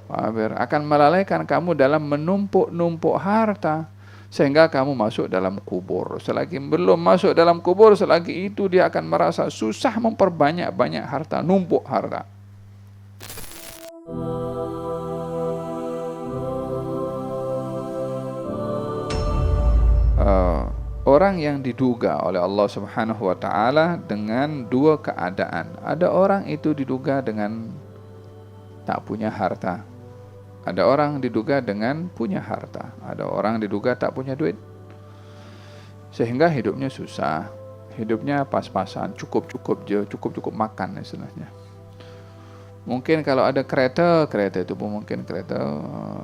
akan melalaikan kamu dalam menumpuk-numpuk harta sehingga kamu masuk dalam kubur. Selagi belum masuk dalam kubur, selagi itu dia akan merasa susah memperbanyak-banyak harta, numpuk harta. Orang yang diduga oleh Allah Subhanahu wa taala dengan dua keadaan. Ada orang itu diduga dengan tak punya harta. Ada orang diduga dengan punya harta. Ada orang diduga tak punya duit. Sehingga hidupnya susah. Hidupnya pas-pasan, cukup-cukup je, cukup-cukup makan istilahnya. Mungkin kalau ada kereta itu pun mungkin kereta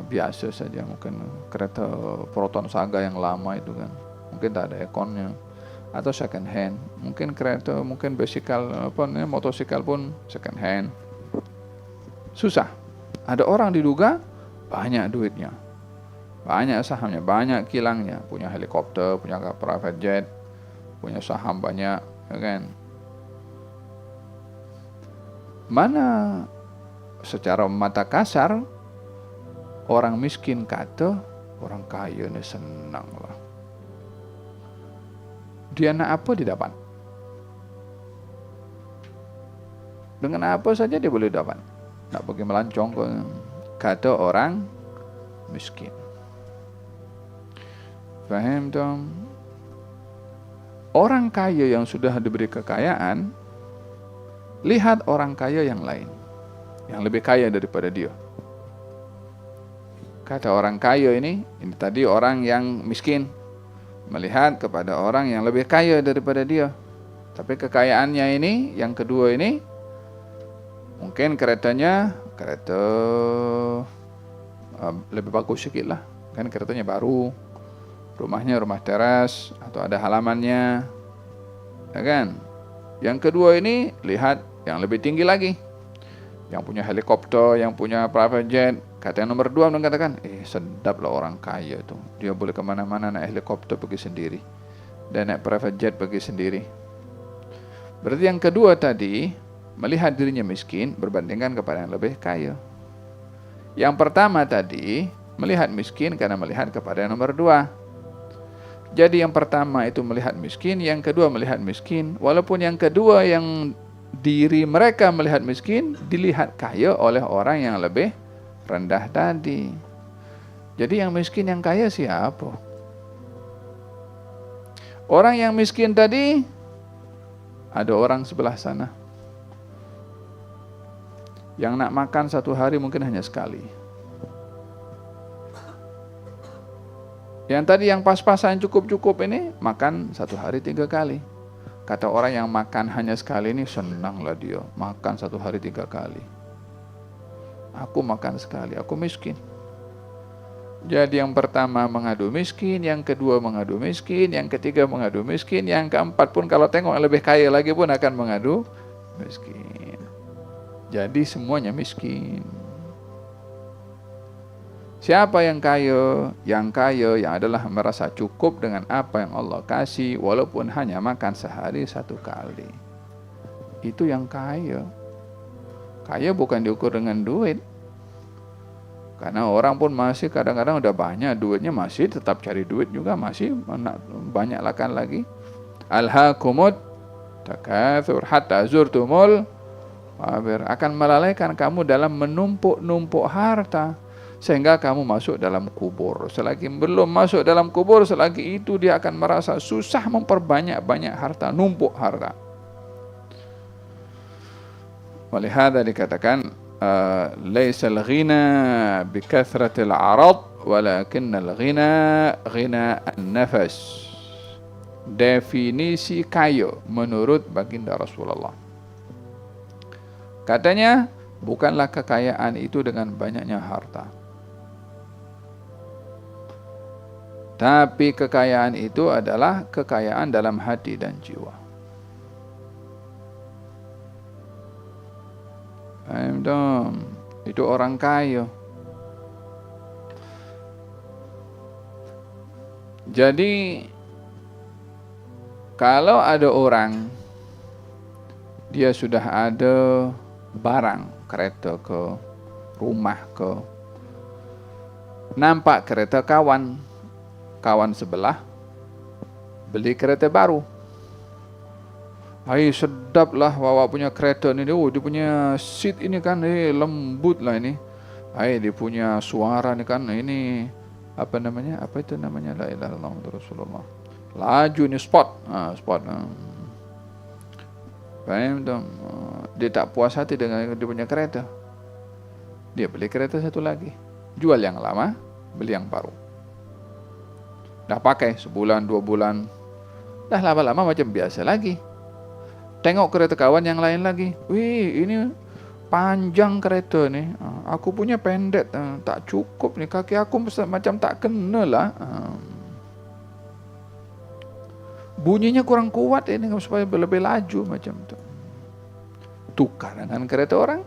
biasa saja, mungkin kereta Proton Saga yang lama itu kan. Mungkin tak ada ekonnya, atau second hand. Mungkin kereta, mungkin motosikal pun second hand. Susah. Ada orang diduga banyak duitnya, banyak sahamnya, banyak kilangnya, punya helikopter, punya private jet, punya saham banyak, ya kan? Mana secara mata kasar orang miskin kata orang kaya ni senang lah. Dia nak apa dia dapat. Dengan apa saja dia boleh dapat. Nak pergi melancong ke, kata orang miskin. Faham dong? Orang kaya yang sudah diberi kekayaan, lihat orang kaya yang lain, yang lebih kaya daripada dia. Kata orang kaya ini tadi orang yang miskin, melihat kepada orang yang lebih kaya daripada dia. Tapi kekayaannya ini, yang kedua ini, mungkin kereta lebih bagus sedikit lah. Kan keretanya baru, rumahnya rumah teras, atau ada halamannya, ya kan? Yang kedua ini, lihat yang lebih tinggi lagi, yang punya helikopter, yang punya private jet. Kata yang nomor dua mengatakan, sedap lah orang kaya tu. Dia boleh kemana-mana naik helikopter pergi sendiri, dan naik private jet pergi sendiri. Berarti yang kedua tadi, melihat dirinya miskin berbandingkan kepada yang lebih kaya. Yang pertama tadi, melihat miskin karena melihat kepada yang nomor dua. Jadi yang pertama itu melihat miskin, yang kedua melihat miskin. Walaupun yang kedua yang diri mereka melihat miskin, dilihat kaya oleh orang yang lebih rendah tadi. Jadi yang miskin yang kaya siapa? Orang yang miskin tadi, ada orang sebelah sana yang nak makan satu hari mungkin hanya sekali. Yang tadi yang pas-pasan cukup-cukup ini, makan satu hari 3 kali. Kata orang yang makan hanya sekali ini, senanglah dia, makan satu hari 3 kali. Aku makan sekali, aku miskin. Jadi yang pertama mengadu miskin, yang kedua mengadu miskin, yang ketiga mengadu miskin, yang keempat pun kalau tengok yang lebih kaya lagi pun akan mengadu miskin. Jadi semuanya miskin. Siapa yang kaya? Yang kaya yang adalah merasa cukup dengan apa yang Allah kasih, walaupun hanya makan sehari 1 kali. Itu yang kaya. Kaya bukan diukur dengan duit. Karena orang pun masih kadang-kadang udah banyak duitnya, masih tetap cari duit juga, masih banyak lakan lagi. Alhaakumut takatsur hatta zurtumul maqabir, akan melalaikan kamu dalam menumpuk-numpuk harta sehingga kamu masuk dalam kubur. Selagi belum masuk dalam kubur, selagi itu dia akan merasa susah memperbanyak-banyak harta, numpuk harta. Walihada dikatakan laisal ghina bikathratil arad walakinnal ghina ghina an-nafas. Definisi kaya menurut baginda Rasulullah, katanya bukanlah kekayaan itu dengan banyaknya harta, tapi kekayaan itu adalah kekayaan dalam hati dan jiwa. Itu orang kaya. Jadi kalau ada orang dia sudah ada barang, kereta ke, rumah ke. Nampak kereta kawan sebelah beli kereta baru. Hai, sedap lah bawa punya kereta ni. Oh, dia punya seat ini kan lembut lah ini. Hai, dia punya suara ni kan ini apa namanya? Apa itu namanya? La ilaha illallah Muhammadur Rasulullah. Laju ni sport. Sport. Faham tak? Dia tak puas hati dengan dia punya kereta. Dia beli kereta satu lagi. Jual yang lama, beli yang baru. Dah pakai sebulan, 2 bulan. Dah lama-lama macam biasa lagi. Tengok kereta kawan yang lain lagi. Wih, ini panjang kereta ni. Aku punya pendek. Tak cukup ni. Kaki aku macam tak kena lah. Bunyinya kurang kuat ini supaya lebih laju macam tu. Tukar dengan kereta orang.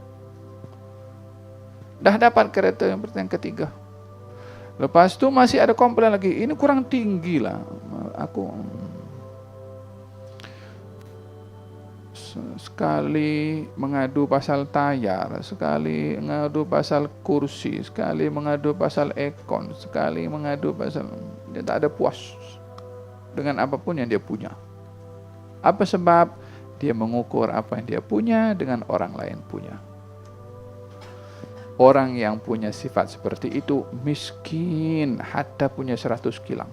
Dah dapat kereta yang ketiga. Lepas tu masih ada komplain lagi. Ini kurang tinggi lah. Aku sekali mengadu pasal tayar, sekali mengadu pasal kursi, sekali mengadu pasal aircon, sekali mengadu pasal, dia tak ada puas dengan apapun yang dia punya. Apa sebab? Dia mengukur apa yang dia punya dengan orang lain punya. Orang yang punya sifat seperti itu miskin, hatta punya 100 kilang.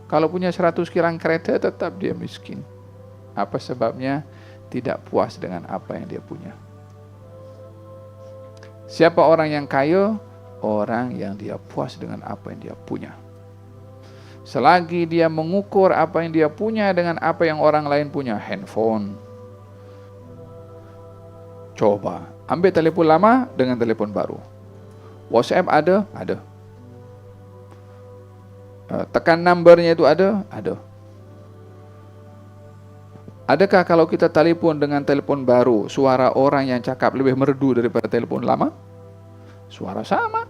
Kalau punya 100 kilang kereta tetap dia miskin. Apa sebabnya? Tidak puas dengan apa yang dia punya. Siapa orang yang kaya? Orang yang dia puas dengan apa yang dia punya. Selagi dia mengukur apa yang dia punya dengan apa yang orang lain punya, handphone. Coba ambil telefon lama dengan telefon baru. WhatsApp ada? Ada. Tekan numbernya itu ada? Ada. Adakah kalau kita telepon dengan telepon baru, suara orang yang cakap lebih merdu daripada telepon lama? Suara sama.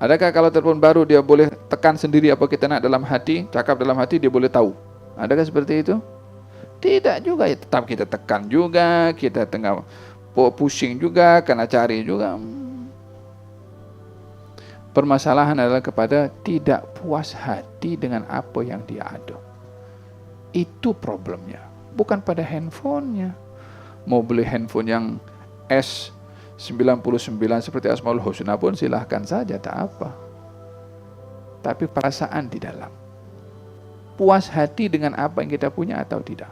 Adakah kalau telepon baru dia boleh tekan sendiri apa kita nak dalam hati, cakap dalam hati dia boleh tahu? Adakah seperti itu? Tidak juga, ya tetap kita tekan juga, kita tengah pusing juga, kena cari juga. Permasalahan adalah kepada tidak puas hati dengan apa yang dia ada. Itu problemnya, bukan pada handphonenya. Mau beli handphone yang S99 seperti Asmaul Husna pun silahkan saja, tak apa. Tapi perasaan di dalam, puas hati dengan apa yang kita punya atau tidak.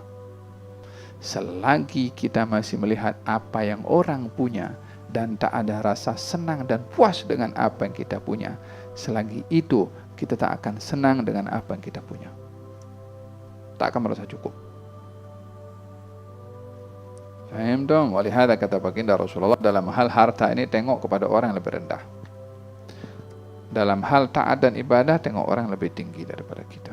Selagi kita masih melihat apa yang orang punya dan tak ada rasa senang dan puas dengan apa yang kita punya, selagi itu kita tak akan senang dengan apa yang kita punya. Tak akan merasa cukup. Faham dong? Walihada kata baginda Rasulullah, dalam hal harta ini tengok kepada orang yang lebih rendah. Dalam hal taat dan ibadah tengok orang yang lebih tinggi daripada kita.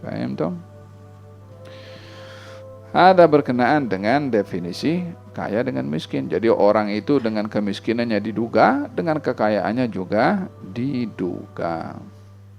Faham dong? Ada berkenaan dengan definisi kaya dengan miskin. Jadi orang itu dengan kemiskinannya diduga, dengan kekayaannya juga diduga.